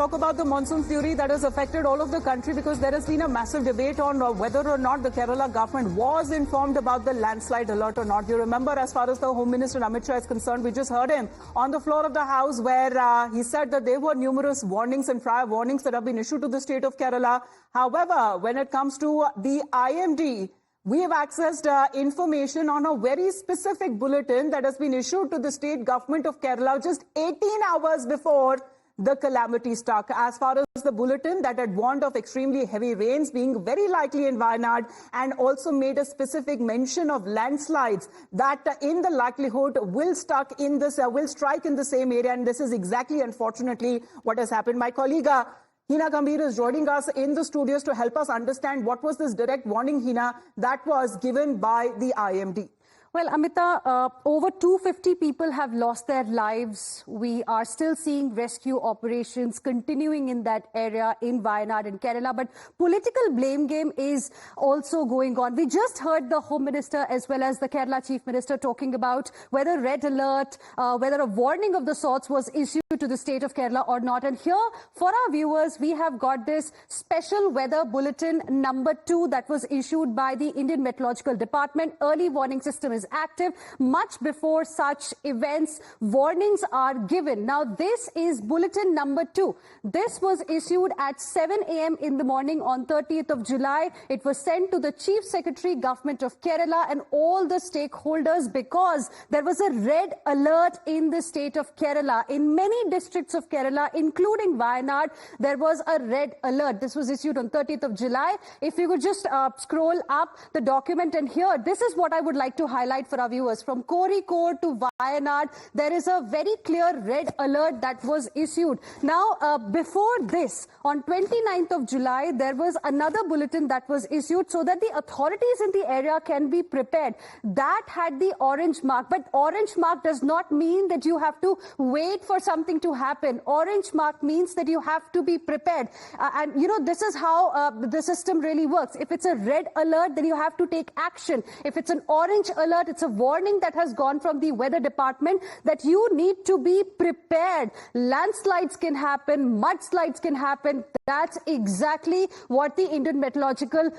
Talk about the monsoon fury that has affected all of the country, because there has been a massive debate on whether or not the Kerala government was informed about the landslide alert or not. You remember, as far as the Home Minister Amit Shah is concerned, we just heard him on the floor of the House where he said that there were numerous warnings and prior warnings that have been issued to the state of Kerala. However, when it comes to the IMD, we have accessed information on a very specific bulletin that has been issued to the state government of Kerala just 18 hours before the calamity struck. As far as the bulletin that had warned of extremely heavy rains being very likely in Wayanad, and also made a specific mention of landslides that in the likelihood will strike in the same area. And this is exactly, unfortunately, what has happened. My colleague Hina Gambhir is joining us in the studios to help us understand what was this direct warning, Hina, that was given by the IMD. Well, Amita, over 250 people have lost their lives. We are still seeing rescue operations continuing in that area in Wayanad and Kerala. But political blame game is also going on. We just heard the Home Minister as well as the Kerala Chief Minister talking about whether red alert, whether a warning of the sorts was issued to the state of Kerala or not. And here, for our viewers, we have got this special weather bulletin number 2 that was issued by the Indian Meteorological Department. Early warning system is active. Much before such events, warnings are given. Now, this is bulletin number 2. This was issued at 7 a.m. in the morning on 30th of July. It was sent to the Chief Secretary, Government of Kerala, and all the stakeholders because there was a red alert in the state of Kerala. In many districts of Kerala, including Wayanad, there was a red alert. This was issued on 30th of July. If you could just scroll up the document, and here, this is what I would like to highlight for our viewers. From Kozhikode to Wayanad, there is a very clear red alert that was issued. Now, before this, on 29th of July, there was another bulletin that was issued so that the authorities in the area can be prepared. That had the orange mark, but orange mark does not mean that you have to wait for something to happen. Orange mark means that you have to be prepared. And, you know, this is how the system really works. If it's a red alert, then you have to take action. If it's an orange alert, it's a warning that has gone from the weather department that you need to be prepared. Landslides can happen, mudslides can happen. That's exactly what the Indian Meteorological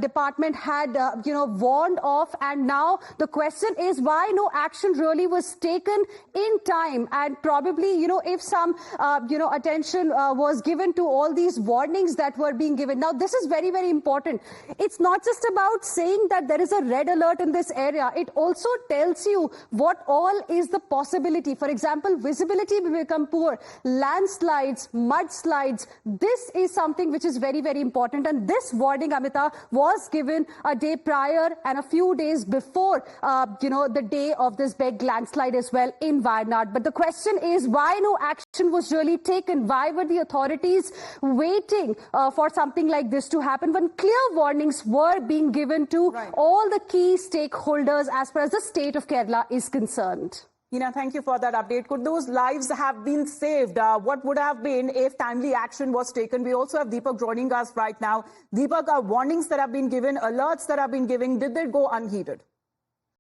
Department had, warned of. And now the question is why no action really was taken in time. And probably, if some, attention was given to all these warnings that were being given. Now, this is very, very important. It's not just about saying that there is a red alert in this area. It also tells you what all is the possibility. For example, visibility will become poor, landslides, mudslides. This is something which is very, very important. And this warning, Amita, was given a day prior and a few days before, the day of this big landslide as well in Wayanad. But the question is why no action was really taken? Why were the authorities waiting for something like this to happen when clear warnings were being given to all the key stakeholders as far as the state of Kerala is concerned? Hina, thank you for that update. Could those lives have been saved? What would have been if timely action was taken? We also have Deepak joining us right now. Deepak, warnings that have been given, alerts that have been given, did they go unheeded?